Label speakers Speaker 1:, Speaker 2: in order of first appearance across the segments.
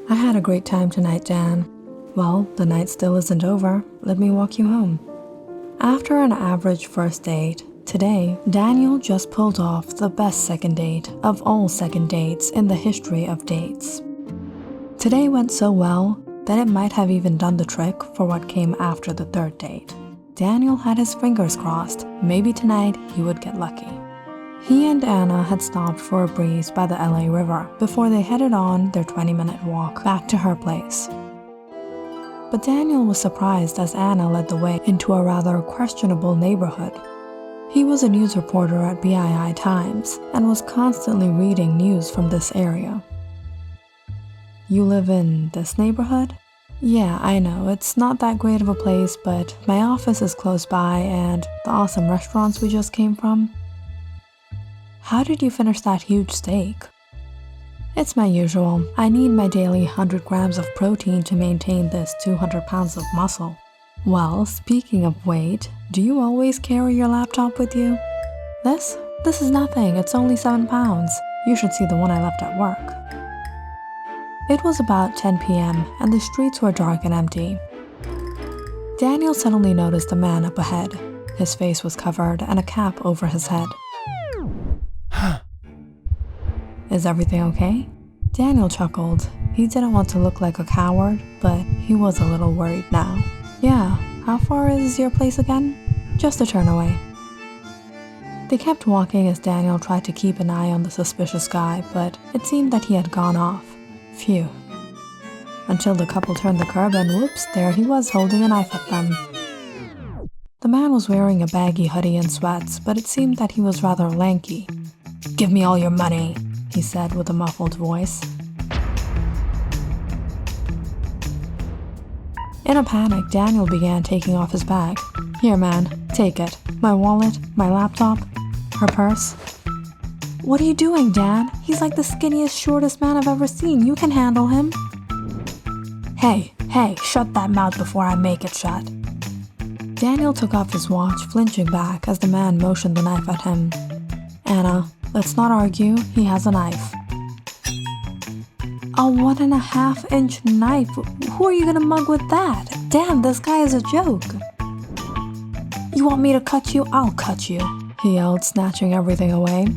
Speaker 1: I had a great time tonight, Dan. Well, the night still isn't over. Let me walk you home. After an average first date, today, Daniel just pulled off the best second date of all second dates in the history of dates. Today went so well that it might have even done the trick for what came after the third date. Daniel had his fingers crossed. Maybe tonight he would get lucky. He and Anna had stopped for a breeze by the LA River before they headed on their 20-minute walk back to her place. But Daniel was surprised as Anna led the way into a rather questionable neighborhood. He was a news reporter at BII Times and was constantly reading news from this area. You live in this neighborhood? Yeah, I know, it's not that great of a place, but my office is close by and the awesome restaurants we just came from. How did you finish that huge steak? It's my usual. I need my daily 100 grams of protein to maintain this 200 pounds of muscle. Well, speaking of weight, do you always carry your laptop with you? This is nothing. It's only 7 pounds. You should see the one I left at work. It was about 10 p.m. and the streets were dark and empty. Daniel suddenly noticed a man up ahead. His face was covered and a cap over his head. Is everything okay? Daniel chuckled. He didn't want to look like a coward, but he was a little worried now. Yeah, how far is your place again? Just a turn away. They kept walking as Daniel tried to keep an eye on the suspicious guy, but it seemed that he had gone off. Phew. Until the couple turned the curb and whoops, there he was holding a knife at them. The man was wearing a baggy hoodie and sweats, but it seemed that he was rather lanky. Give me all your money, he said with a muffled voice. In a panic, Daniel began taking off his bag. Here, man, take it. My wallet, my laptop, her purse. What are you doing, Dan? He's like the skinniest, shortest man I've ever seen. You can handle him. Hey, shut that mouth before I make it shut. Daniel took off his watch, flinching back as the man motioned the knife at him. Anna, let's not argue. He has a knife. A 1.5-inch knife? Who are you gonna mug with that? Damn, this guy is a joke. You want me to cut you? I'll cut you, he yelled, snatching everything away.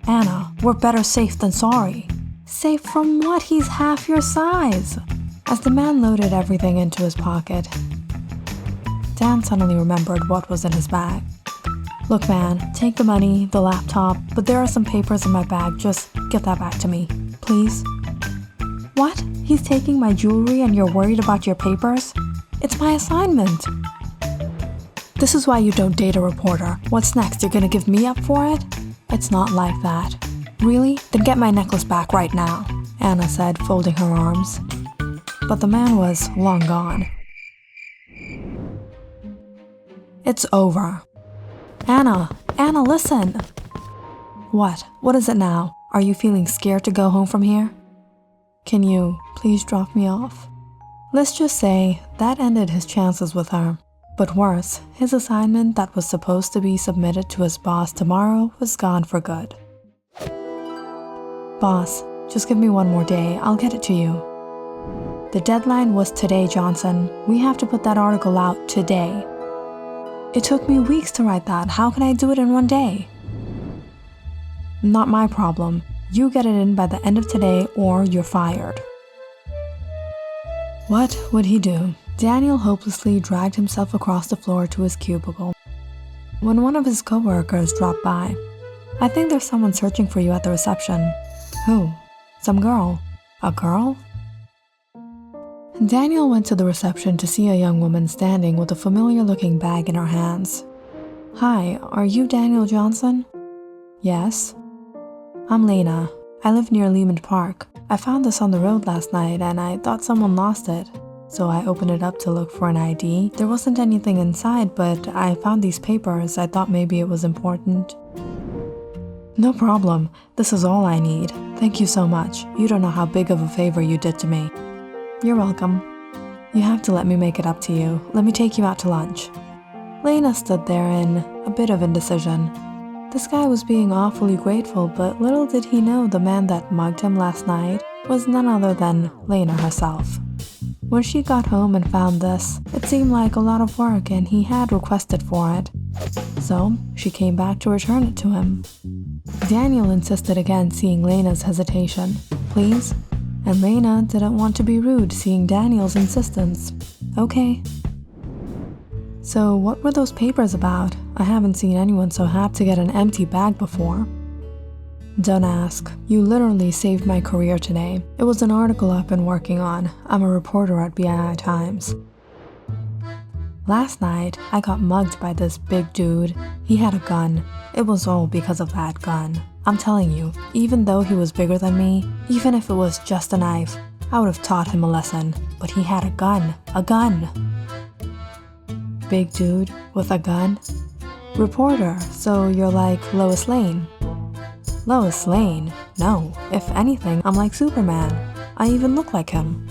Speaker 1: Anna, we're better safe than sorry. Safe from what? He's half your size. As the man loaded everything into his pocket, Dan suddenly remembered what was in his bag. Look, man, take the money, the laptop, but there are some papers in my bag. Just get that back to me, please. What? He's taking my jewelry and you're worried about your papers? It's my assignment. This is why you don't date a reporter. What's next? You're gonna give me up for it? It's not like that. Really? Then get my necklace back right now, Anna said, folding her arms. But the man was long gone. It's over. Anna, listen. What? What is it now? Are you feeling scared to go home from here? Can you please drop me off? Let's just say that ended his chances with her. But worse, his assignment that was supposed to be submitted to his boss tomorrow was gone for good. Boss, just give me one more day. I'll get it to you. The deadline was today, Johnson. We have to put that article out today. It took me weeks to write that. How can I do it in one day? Not my problem. You get it in by the end of today or you're fired. What would he do? Daniel hopelessly dragged himself across the floor to his cubicle when one of his coworkers dropped by. I think there's someone searching for you at the reception. Who? Some girl. A girl? Daniel went to the reception to see a young woman standing with a familiar-looking bag in her hands. Hi, are you Daniel Johnson? Yes. I'm Lena. I live near Lehman Park. I found this on the road last night and I thought someone lost it. So I opened it up to look for an ID. There wasn't anything inside, but I found these papers. I thought maybe it was important. No problem. This is all I need. Thank you so much. You don't know how big of a favor you did to me. You're welcome. You have to let me make it up to you. Let me take you out to lunch. Lena stood there in a bit of indecision. This guy was being awfully grateful, but little did he know the man that mugged him last night was none other than Lena herself. When she got home and found this, it seemed like a lot of work and he had requested for it. So she came back to return it to him. Daniel insisted again, seeing Lena's hesitation. Please? And Lena didn't want to be rude, seeing Daniel's insistence. Okay. So what were those papers about? I haven't seen anyone so happy to get an empty bag before. Don't ask. You literally saved my career today. It was an article I've been working on. I'm a reporter at BII Times. Last night, I got mugged by this big dude. He had a gun. It was all because of that gun. I'm telling you, even though he was bigger than me, even if it was just a knife, I would have taught him a lesson. But he had a gun. A gun! Big dude with a gun? Reporter, so you're like Lois Lane. Lois Lane? No, if anything, I'm like Superman. I even look like him.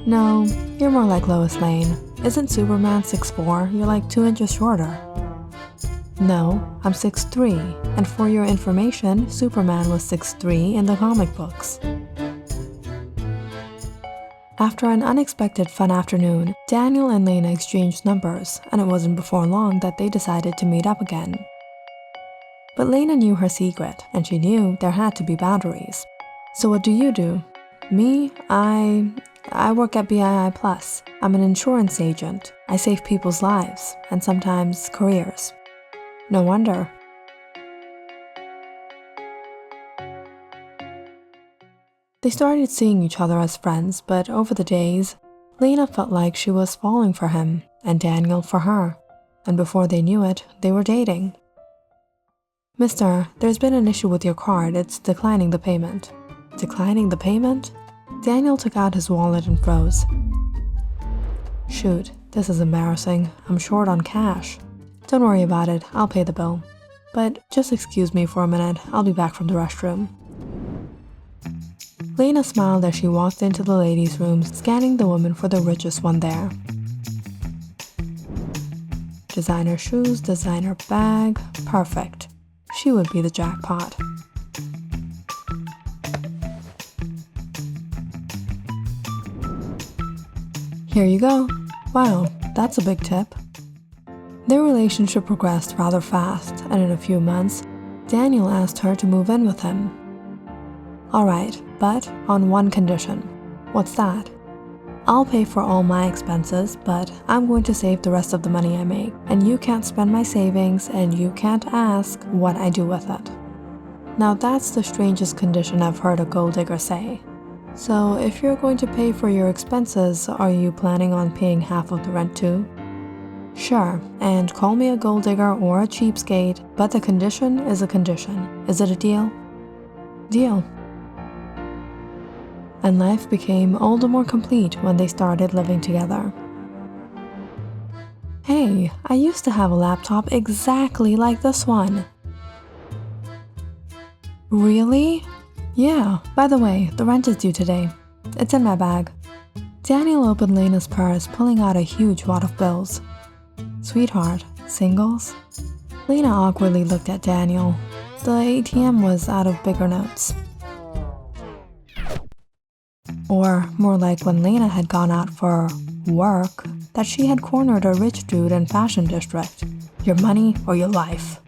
Speaker 1: No, you're more like Lois Lane. Isn't Superman 6'4"? You're like 2 inches shorter. No, I'm 6'3", and for your information, Superman was 6'3" in the comic books. After an unexpected fun afternoon, Daniel and Lena exchanged numbers, and it wasn't before long that they decided to meet up again. But Lena knew her secret, and she knew there had to be boundaries. So what do you do? Me? I work at BII Plus. I'm an insurance agent. I save people's lives, and sometimes careers. No wonder. They started seeing each other as friends, but over the days, Lena felt like she was falling for him, and Daniel for her. And before they knew it, they were dating. Mister, there's been an issue with your card. It's declining the payment. Declining the payment? Daniel took out his wallet and froze. Shoot, this is embarrassing. I'm short on cash. Don't worry about it, I'll pay the bill. But just excuse me for a minute, I'll be back from the restroom. Lena smiled as she walked into the ladies' room, scanning the woman for the richest one there. Designer shoes, designer bag, perfect. She would be the jackpot. Here you go. Wow, that's a big tip. Their relationship progressed rather fast, and in a few months, Daniel asked her to move in with him. Alright, but on one condition. What's that? I'll pay for all my expenses, but I'm going to save the rest of the money I make, and you can't spend my savings, and you can't ask what I do with it. Now that's the strangest condition I've heard a gold digger say. So if you're going to pay for your expenses, are you planning on paying half of the rent too? Sure, and call me a gold digger or a cheapskate, but the condition is a condition. Is it a deal? Deal. And life became all the more complete when they started living together. Hey, I used to have a laptop exactly like this one. Really? Yeah, by the way, the rent is due today. It's in my bag. Daniel opened Lena's purse, pulling out a huge wad of bills. Sweetheart, singles? Lena awkwardly looked at Daniel. The ATM was out of bigger notes. Or more like when Lena had gone out for work, that she had cornered a rich dude in Fashion District. Your money or your life.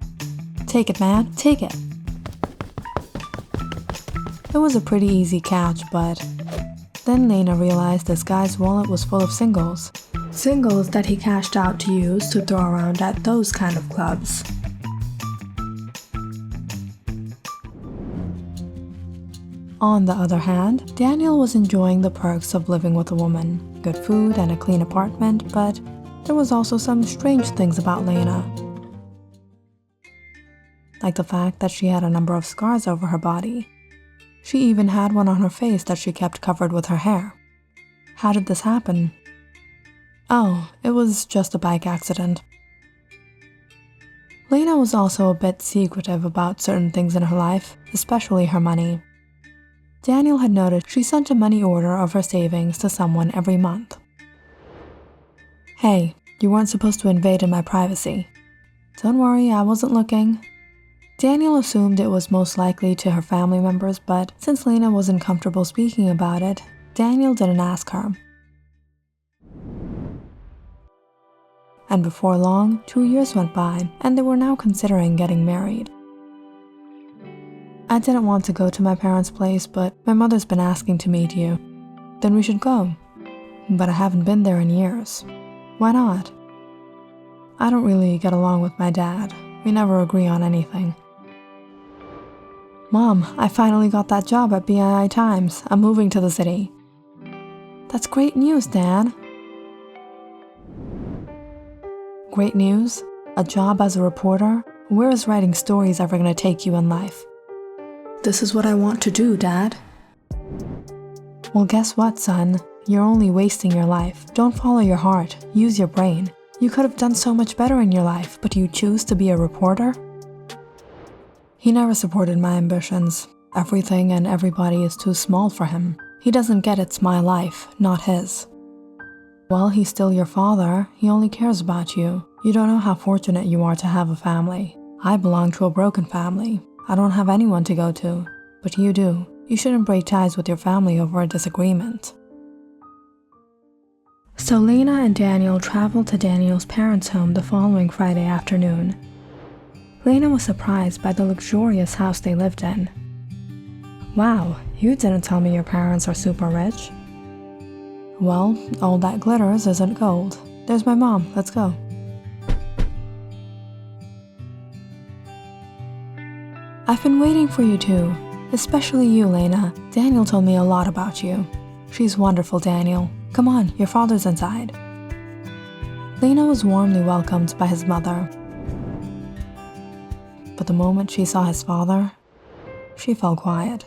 Speaker 1: Take it, man, take it. It was a pretty easy catch, but then Lena realized this guy's wallet was full of singles. Singles that he cashed out to use to throw around at those kind of clubs. On the other hand, Daniel was enjoying the perks of living with a woman. Good food and a clean apartment, but there was also some strange things about Lena. Like the fact that she had a number of scars over her body. She even had one on her face that she kept covered with her hair. How did this happen? Oh, it was just a bike accident. Lena was also a bit secretive about certain things in her life, especially her money. Daniel had noticed she sent a money order of her savings to someone every month. Hey, you weren't supposed to invade in my privacy. Don't worry, I wasn't looking. Daniel assumed it was most likely to her family members, but since Lena wasn't comfortable speaking about it, Daniel didn't ask her. And before long, 2 years went by, and they were now considering getting married. I didn't want to go to my parents' place, but my mother's been asking to meet you. Then we should go. But I haven't been there in years. Why not? I don't really get along with my dad. We never agree on anything. Mom, I finally got that job at BII Times. I'm moving to the city. That's great news, Dad. Great news? A job as a reporter? Where is writing stories ever going to take you in life? This is what I want to do, Dad. Well, guess what, son? You're only wasting your life. Don't follow your heart. Use your brain. You could have done so much better in your life, but you choose to be a reporter? He never supported my ambitions. Everything and everybody is too small for him. He doesn't get it's my life, not his. Well, he's still your father. He only cares about you. You don't know how fortunate you are to have a family. I belong to a broken family. I don't have anyone to go to. But you do. You shouldn't break ties with your family over a disagreement. So Lena and Daniel traveled to Daniel's parents' home the following Friday afternoon. Lena was surprised by the luxurious house they lived in. Wow, you didn't tell me your parents are super rich. Well, all that glitters isn't gold. There's my mom, let's go. I've been waiting for you too, especially you, Lena. Daniel told me a lot about you. She's wonderful, Daniel. Come on, your father's inside. Lena was warmly welcomed by his mother. But the moment she saw his father, she fell quiet.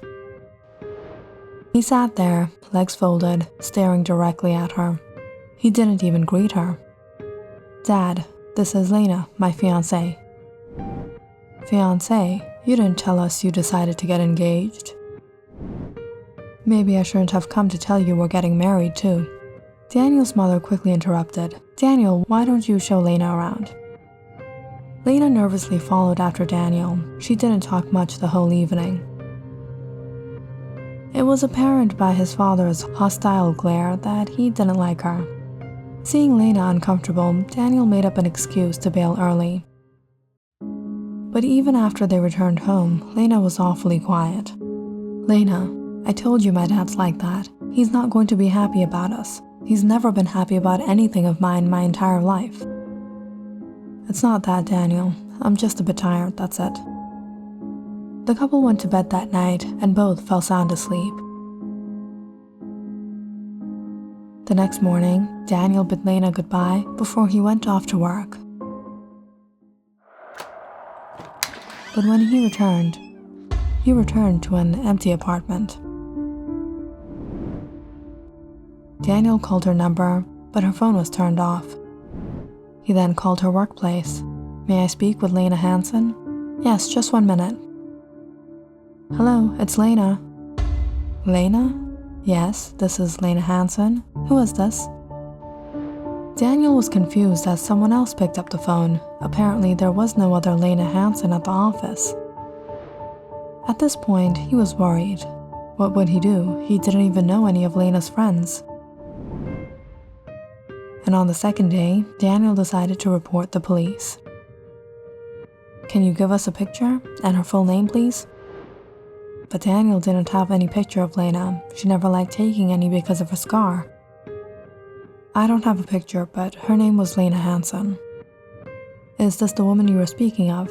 Speaker 1: He sat there, legs folded, staring directly at her. He didn't even greet her. Dad, this is Lena, my fiancée. Fiancée? You didn't tell us you decided to get engaged. Maybe I shouldn't have come to tell you we're getting married too. Daniel's mother quickly interrupted. Daniel, why don't you show Lena around? Lena nervously followed after Daniel. She didn't talk much the whole evening. It was apparent by his father's hostile glare that he didn't like her. Seeing Lena uncomfortable, Daniel made up an excuse to bail early. But even after they returned home, Lena was awfully quiet. Lena, I told you my dad's like that. He's not going to be happy about us. He's never been happy about anything of mine my entire life. It's not that, Daniel. I'm just a bit tired, that's it. The couple went to bed that night and both fell sound asleep. The next morning, Daniel bid Lena goodbye before he went off to work. But when he returned to an empty apartment. Daniel called her number, but her phone was turned off. He then called her workplace. May I speak with Lena Hansen? Yes, just 1 minute. Hello, it's Lena. Lena? Yes, this is Lena Hansen. Who is this? Daniel was confused as someone else picked up the phone. Apparently, there was no other Lena Hansen at the office. At this point, he was worried. What would he do? He didn't even know any of Lena's friends. And on the second day, Daniel decided to report the police. Can you give us a picture and her full name, please? But Daniel didn't have any picture of Lena. She never liked taking any because of her scar. I don't have a picture, but her name was Lena Hansen. Is this the woman you were speaking of?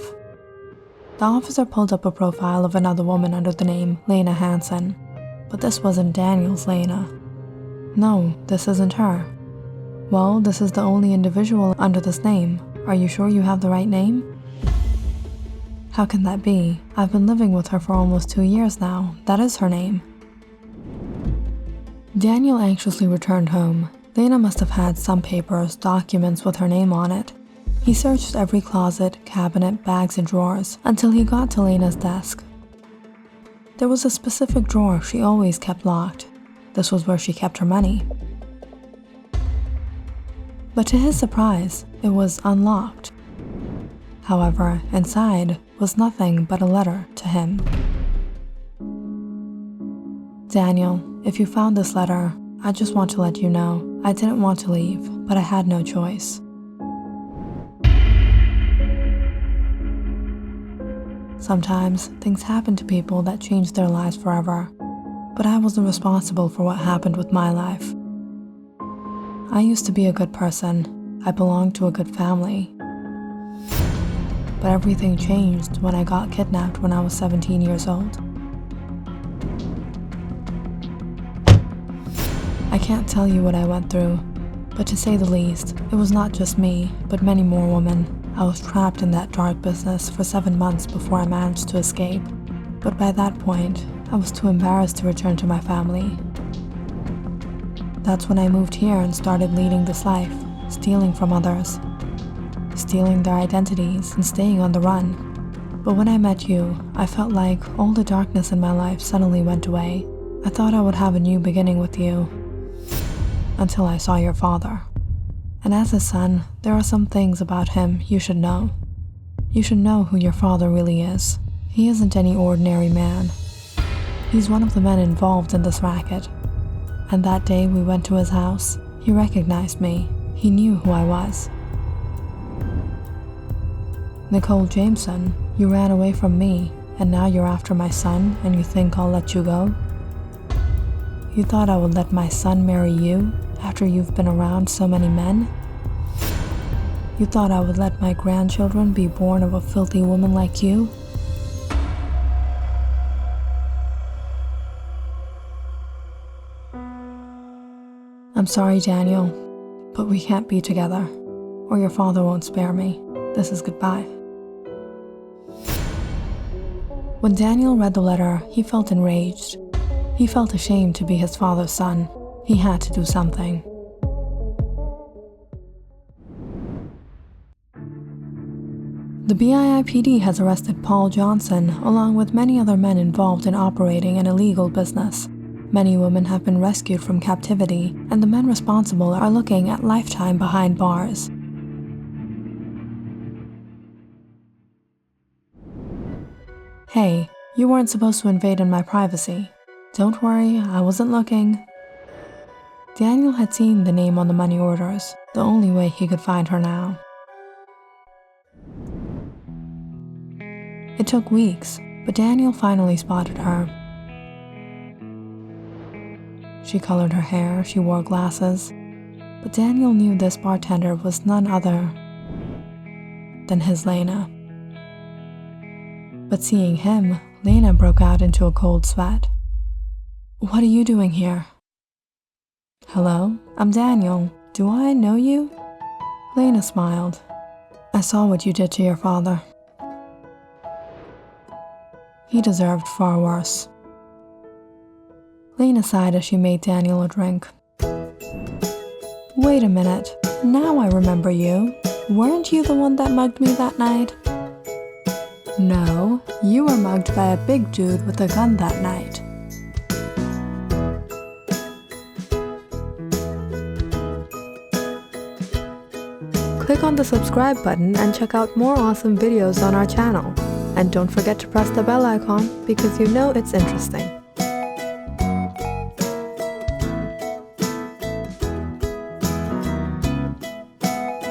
Speaker 1: The officer pulled up a profile of another woman under the name Lena Hansen, but this wasn't Daniel's Lena. No, this isn't her. Well, this is the only individual under this name. Are you sure you have the right name? How can that be? I've been living with her for almost 2 years now. That is her name. Daniel anxiously returned home. Lena must have had some papers, documents with her name on it. He searched every closet, cabinet, bags, and drawers until he got to Lena's desk. There was a specific drawer she always kept locked. This was where she kept her money. But to his surprise, it was unlocked. However, inside, was nothing but a letter to him. Daniel, if you found this letter, I just want to let you know I didn't want to leave, but I had no choice. Sometimes things happen to people that change their lives forever, but I wasn't responsible for what happened with my life. I used to be a good person. I belonged to a good family. But everything changed when I got kidnapped when I was 17 years old. I can't tell you what I went through, but to say the least, it was not just me, but many more women. I was trapped in that dark business for 7 months before I managed to escape. But by that point, I was too embarrassed to return to my family. That's when I moved here and started leading this life, stealing from others, stealing their identities and staying on the run. But when I met you, I felt like all the darkness in my life suddenly went away. I thought I would have a new beginning with you, until I saw your father. And as his son, there are some things about him you should know. You should know who your father really is. He isn't any ordinary man. He's one of the men involved in this racket. And that day we went to his house, he recognized me. He knew who I was. Nicole Jameson, you ran away from me, and now you're after my son, and you think I'll let you go? You thought I would let my son marry you after you've been around so many men? You thought I would let my grandchildren be born of a filthy woman like you? I'm sorry, Daniel, but we can't be together, or your father won't spare me. This is goodbye. When Daniel read the letter, he felt enraged. He felt ashamed to be his father's son. He had to do something. The BIIPD has arrested Paul Johnson along with many other men involved in operating an illegal business. Many women have been rescued from captivity, and the men responsible are looking at lifetime behind bars. Hey, you weren't supposed to invade in my privacy. Don't worry, I wasn't looking. Daniel had seen the name on the money orders, the only way he could find her now. It took weeks, but Daniel finally spotted her. She colored her hair, she wore glasses, but Daniel knew this bartender was none other than his Lena. But seeing him, Lena broke out into a cold sweat. What are you doing here? Hello, I'm Daniel. Do I know you? Lena smiled. I saw what you did to your father. He deserved far worse. Lena sighed as she made Daniel a drink. Wait a minute, now I remember you. Weren't you the one that mugged me that night? No, you were mugged by a big dude with a gun that night. Click on the subscribe button and check out more awesome videos on our channel. And don't forget to press the bell icon because you know it's interesting.